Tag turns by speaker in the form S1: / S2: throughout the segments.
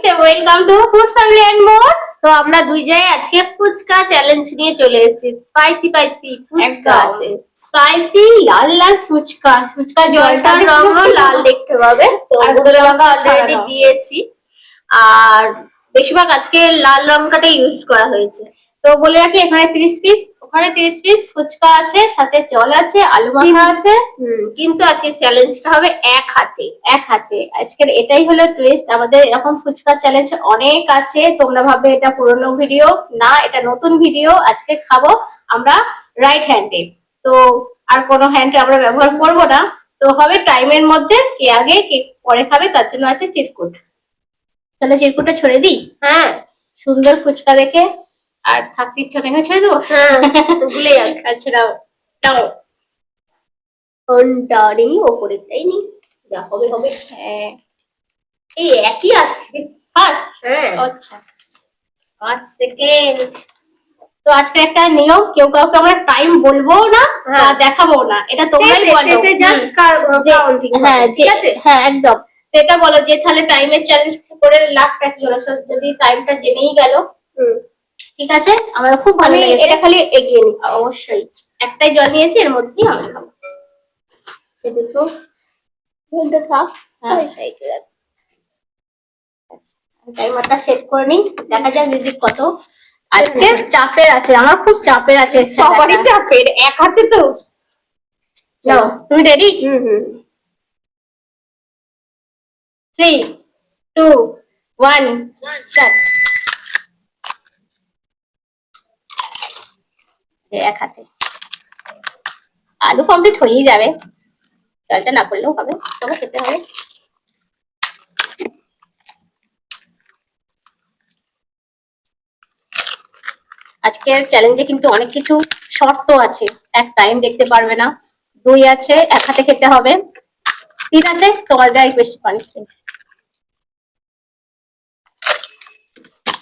S1: Guys, welcome to food family and more. তো আমরা দুই জায়গায় আজকে ফুচকা চ্যালেঞ্জ নিয়ে চলে এসেছি। স্পাইসি ফুচকা
S2: একদম।
S1: আছে, স্পাইসি লাল লাল ফুচকা, ফুচকা
S2: জলটা
S1: জলটার রঙও লাল দেখতে পাবে। তো
S2: আর
S1: গুঁড়ো লঙ্কা
S2: লঙ্কা
S1: অলরেডি
S2: ছাড়ানো।
S1: দিয়েছি, আর বেশিরভাগ আজকে লাল লঙ্কাটা ইউজ করা হয়েছে।
S2: তো বলে রাখি, এখানে 30 পিস, ওখানে 30 পিস ফুচকা আছে, সাথে জল আছে, আলু মাখা আছে।
S1: কিন্তু আজকে চ্যালেঞ্জটা হবে এক হাতে।
S2: এক হাতে আজকের এটাই হলো টুইস্ট। আমাদের এরকম ফুচকা চ্যালেঞ্জ অনেক আছে। তোমরা ভাববে এটা পুরনো ভিডিও, না, এটা নতুন ভিডিও। আজকে খাবো আমরা রাইট হ্যান্ডে। তো আর কোনো হ্যান্ড আমরা ব্যবহার করব না। তো হবে টাইমের মধ্যে, কে আগে কে পরে খাবে, তার জন্য আছে চিরকুট। তাহলে চিরকুটটা ছড়ে দিই।
S1: হ্যাঁ,
S2: সুন্দর ফুচকা দেখে আর থাকতে ইচ্ছা নেই, ছেড়ে দেবো।
S1: হ্যাঁ, ভুলে যাক।
S2: আচ্ছা, দাও দাও।
S1: কোনটা নেই, ওপরেরটাই নেই, যা হবে হবে।
S2: হ্যাঁ,
S1: এই একই আছে।
S2: ফার্স্ট।
S1: হ্যাঁ,
S2: আচ্ছা, ফার্স্ট সেকেন্ড। তো আজকে একটা নিয়ম, কেউ কাউকে আমরা টাইম বলবো না বা দেখাবো না, এটা তোমরাই বলো।
S1: শেষে জাস্ট কাউন্টিং
S2: হ্যাঁ,
S1: ঠিক আছে।
S2: হ্যাঁ, একদম। তো এটা বলো যে তাহলে টাইমের চ্যালেঞ্জ করে লাভটা কি হলো, যদি টাইমটা জেনেই গেল। ঠিক আছে, আমার খুব ভালো
S1: আমি
S2: লেগেছে।
S1: এটা খালি এগিয়ে নিচ্ছি।
S2: অবশ্যই একটাই জল নিয়েছি, এর মধ্যেই আমি খাবো।
S1: এই দুটো ঘন্টা থাক,
S2: হ্যাঁ।
S1: ওই সাইডে রাখ।
S2: টাইমারটা সেট করে নিই, দেখা যাক দিদি কত। আজকে চাপের আছে, আমার খুব চাপের আছে।
S1: সবারই চাপের, এক হাতে তো।
S2: নাও, তুমি রেডি?
S1: হুম।
S2: 3, 2, 1, স্টার্ট। এক হাতে আলু কমপ্লিট হয়েই যাবে, জলটা না পড়লেও হবে, তবে খেতে হবে। আজকের চ্যালেঞ্জে কিন্তু অনেক কিছু শর্ত আছে। এক টাইম দেখতে পারবে না, 2 আছে এক হাতে খেতে হবে, 3 আছে তোমার দেওয়া রিকোয়েস্ট পানিশমেন্ট।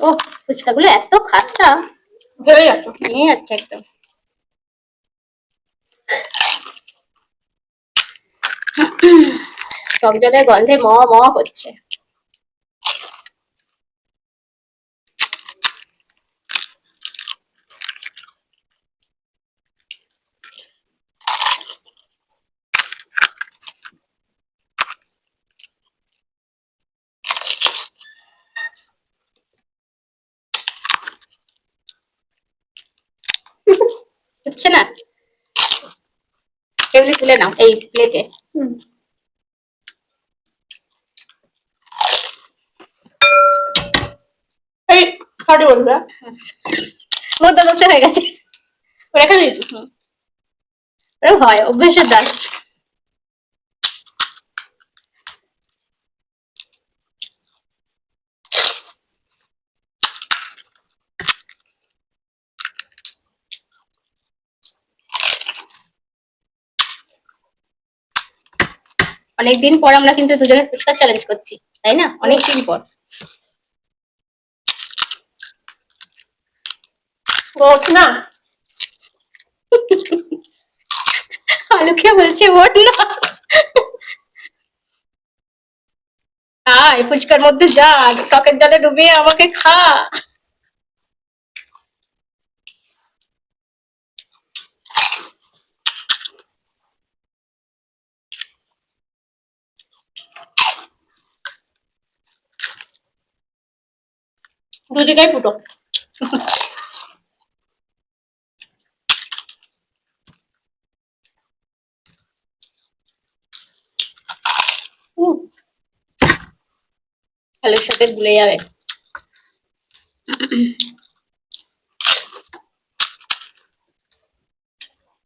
S2: ও, ফুচকাগুলো এত খাস্তা,
S1: ভেবে যাচ্ছ।
S2: নিয়ে যাচ্ছে একদম। টক জলের গন্ধে ম ম করছে। হচ্ছে না, টেবিলে তুলে নাও, এই প্লেটে।
S1: এই কাটে বন্ধুরা,
S2: মধ্যে বসে হয়ে গেছে,
S1: রেখে দিয়েছি।
S2: হয় অভ্যেসের দাস। অনেকদিন পর আমরা কিন্তু দুজনে ফুচকা চ্যালেঞ্জ করছি, তাই না? অনেকদিন পর।
S1: ওঠ না,
S2: আলুকে বলছে ওঠ না, এই ফুচকার মধ্যে যা, টকের জলে ডুবিয়ে আমাকে খা।
S1: দুদিকেই ফুটো।
S2: আলুর সাথে গুলে যাবে।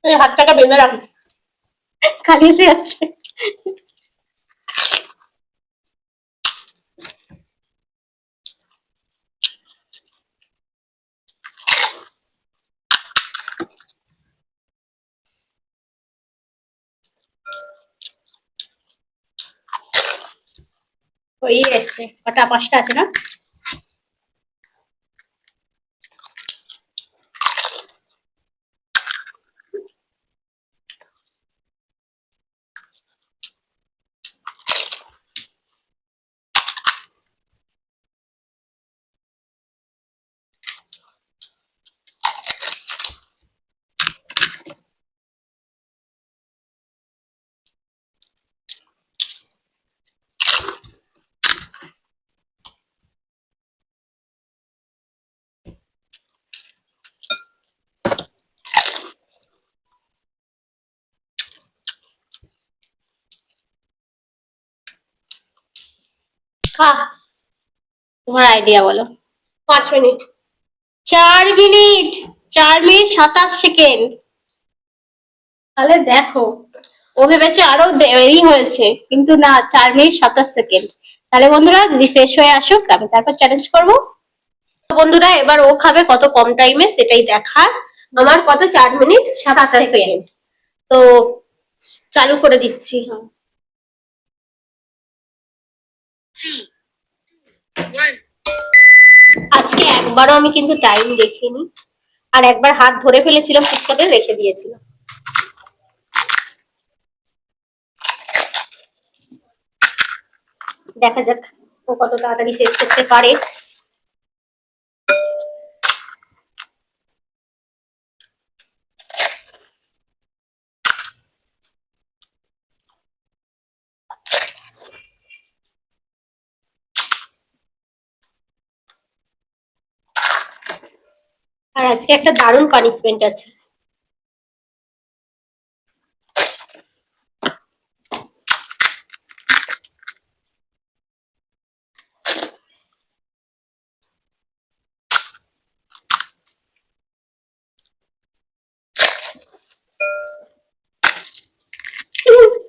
S1: এই হাতটাকে বেঁধে রাখিস।
S2: খালি এসে যাচ্ছে। ওই এসছে, কটা 5টা আছে না? তোমার আইডিয়া বলো।
S1: 5 মিনিট।
S2: 4 minute, 4 minute 27 second. তাহলে দেখো, ও ভেবেছে আরো দেরি হয়েছে, কিন্তু না, 4 মিনিট 27 সেকেন্ড। তাহলে বন্ধুরা রিফ্রেশ হয়ে আসুক, আমি তারপর চ্যালেঞ্জ করবো।
S1: বন্ধুরা এবার ও খাবে কত কম টাইমে সেটাই দেখার। আমার কত 4 মিনিট 27 সেকেন্ড। তো চালু করে দিচ্ছি। আজকে একবারও আমি কিন্তু টাইম দেখিনি, আর একবার হাত ধরে ফেলেছিলাম, ফুচকাতে রেখে দিয়েছিলাম। দেখা যাক ও কত তাড়াতাড়ি শেষ করতে পারে। আর আজকে একটা দারুণ পানিশমেন্ট আছে।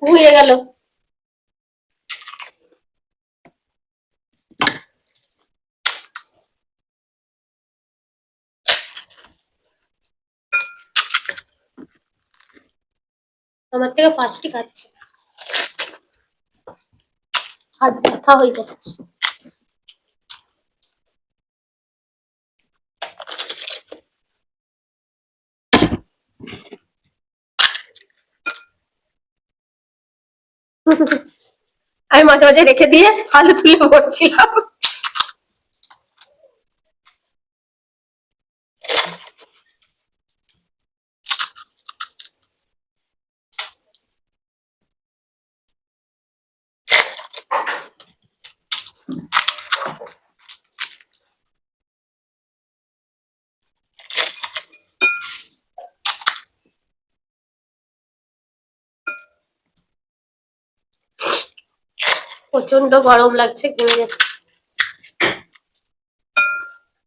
S1: হয়ে গেল। আমার থেকে ফার্স্টই খাচ্ছে, হাত ব্যথা হয়ে যাচ্ছে। আমি মাঝে মাঝে রেখে দিয়ে আলু তুলে পড়ছিলাম। প্রচন্ড গরম লাগছে, ঘেমে যাচ্ছে।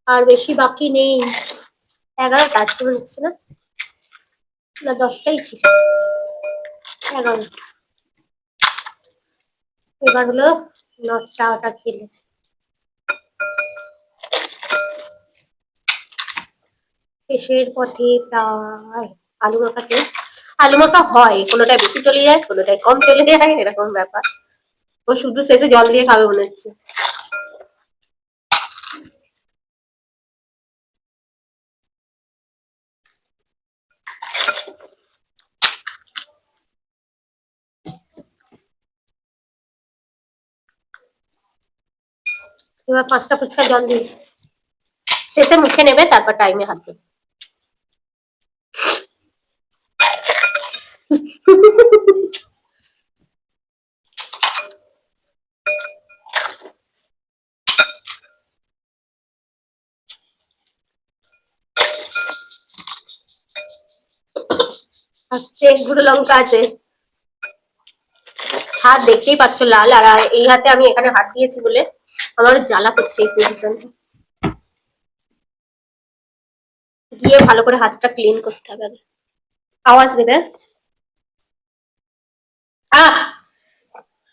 S1: আর বেশি বাকি নেই, 11টা আছে মনে হচ্ছে, না না 10টাই ছিল, 11। এবার হলো 9টা খেলে। শেষের পথে প্রায়। আলু মাখা শেষ। আলু মাখা হয়, কোনোটায় বেশি চলে যায়, কোনোটায় কম চলে যায়, এরকম ব্যাপার। ও শুধু শেষে জল দিয়ে খাবে মনে হচ্ছে। এবার 5টা ফুচকা জল দিয়ে শেষে মুখে নেবে, তারপর টাইমে হাত দেবে। আস্তে গুঁড়ো লঙ্কা আছে, হাত দেখতেই পাচ্ছ লাল। আর এই হাতে আমি এখানে হাত দিয়েছি বলে আমার জ্বালা করছে এই পজিশনটা। গিয়ে ভালো করে হাতটা ক্লিন করতে হবে আগে। আওয়াজ দেবে।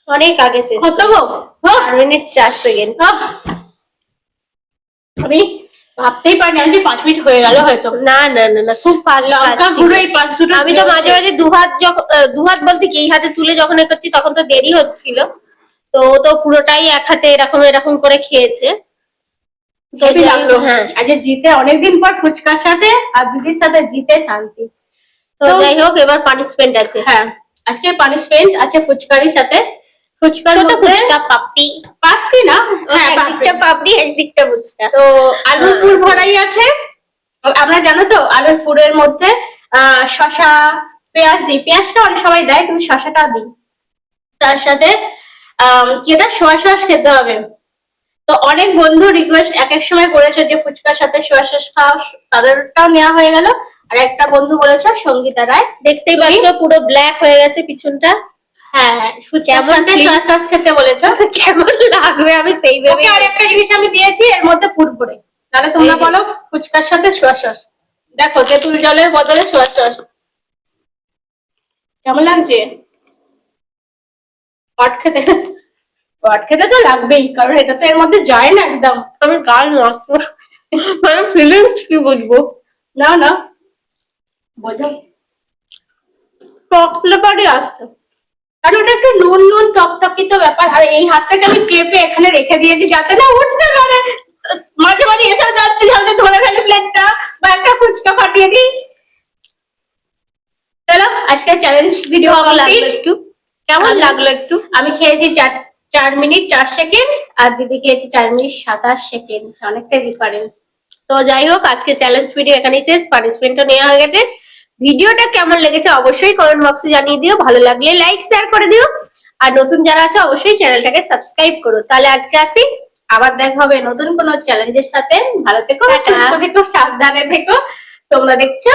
S1: অনেক আগে শেষ।
S2: কত গো?
S1: 4 মিনিট 4 সেকেন্ড।
S2: আমি ভাবতেই পারিনি আমি 5 মিনিট হয়ে গেল হয়তো।
S1: না না না না, খুব ফাস্ট
S2: লঙ্কা গুঁড়ো এই পাঁচ দুটো
S1: আমি তো মাঝে মাঝে দুহাত বলতে কি এই হাতে তুলে যখন এ করছি তখন তো দেরি হচ্ছিল। তো ও তো পুরোটাই এক হাতে এরকম এরকম করে খেয়েছে। তো
S2: হেবি লাগলো।
S1: হ্যাঁ,
S2: আজকে জিতে অনেকদিন পর ফুচকার সাথে আর দিদির সাথে জিতে শান্তি।
S1: তো যাই হোক এবার পানিশমেন্ট আছে।
S2: হ্যাঁ, আজকে পানিশমেন্ট আছে ফুচকারির সাথে। ফুচকার
S1: ছোট
S2: মধ্যে
S1: ফুচকা, পাপড়ি।
S2: পাপড়ি না, হ্যাঁ
S1: একদিকটা পাপড়ি একদিকটা ফুচকা।
S2: তো আলুর পুর ভরাই আছে। আমরা জানো তো আলুর পুরের মধ্যে শসা পেঁয়াজ দিই, পেঁয়াজটা অনেক সবাই দেয় কিন্তু শসাটা দিই। তার সাথে কি ওটা সোয়া সস খেতে হবে। তো অনেক বন্ধু রিকোয়েস্ট এক এক সময় করেছে যে ফুচকার সাথে সোয়া সস খাও, তাদেরটাও নেওয়া হয়ে গেল। আর একটা বন্ধু বলেছে সঙ্গীতা রায়,
S1: দেখতেই পাচ্ছ পুরো ব্ল্যাক হয়ে গেছে পিছনটা।
S2: হ্যাঁ
S1: কেমন
S2: কেমন
S1: feel-
S2: সস সস খেতে বলেছো।
S1: কেমন লাগবে আমি সেই ভেবে
S2: ওকে আর একটা জিনিস আমি দিয়েছি এর মধ্যে ফুরফুরে, তাহলে তোমরা
S1: এই যে।
S2: বলো ফুচকার সাথে সোয়া সস। দেখো তেঁতুল জলের বদলে সোয়া সস কেমন লাগছে। হট খেতে তো লাগবেই, কারণ এটা তো এর মধ্যে যায় না একদম।
S1: আমি গাল নষ্ট মানে ফিলিংস কি বুঝবো।
S2: না না বোঝো,
S1: টক ফ্লেভারই আসছে।
S2: কারণ ওটা একটু নুন নুন টকটকি তো ব্যাপার। আর এই হাতটাকে আমি চেপে এখানে রেখে দিয়েছি যাতে না উঠতে পারে, মাঝে মাঝে এসেও যাচ্ছে যাতে ধরে ফেলে প্লেটটা বা একটা ফুচকা ফাটিয়ে দিই। চলো আজকে চ্যালেঞ্জ ভিডিও
S1: টক লাগলো
S2: কমপ্লিট।
S1: একটু, কেমন লাগলো একটু।
S2: আমি খেয়েছি 4 মিনিট 4 সেকেন্ড, আর দিদি খেয়েছি 4 মিনিট 27 সেকেন্ড, অনেকটা ডিফারেন্স।
S1: তো যাই হোক, আজকে চ্যালেঞ্জ ভিডিও এখানেই শেষ, পার্টিসিপেন্টও নেওয়া হয়ে গেছে। ভিডিওটা কেমন লেগেছে অবশ্যই কমেন্ট বক্সে জানিয়ে দিও, ভালো লাগলে লাইক শেয়ার করে দিও, আর নতুন যারা আছে অবশ্যই চ্যানেলটাকে সাবস্ক্রাইব করো। তাহলে আজকে আসি,
S2: আবার দেখা হবে নতুন কোনো চ্যালেঞ্জের সাথে। ভালো থেকো,
S1: টাটা।
S2: সুস্থ থেকো, সাবধানে থেকো। তোমরা দেখছো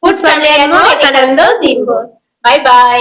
S1: ফুড ফ্যামিলি
S2: একানন্দ দিনভর। Bye bye.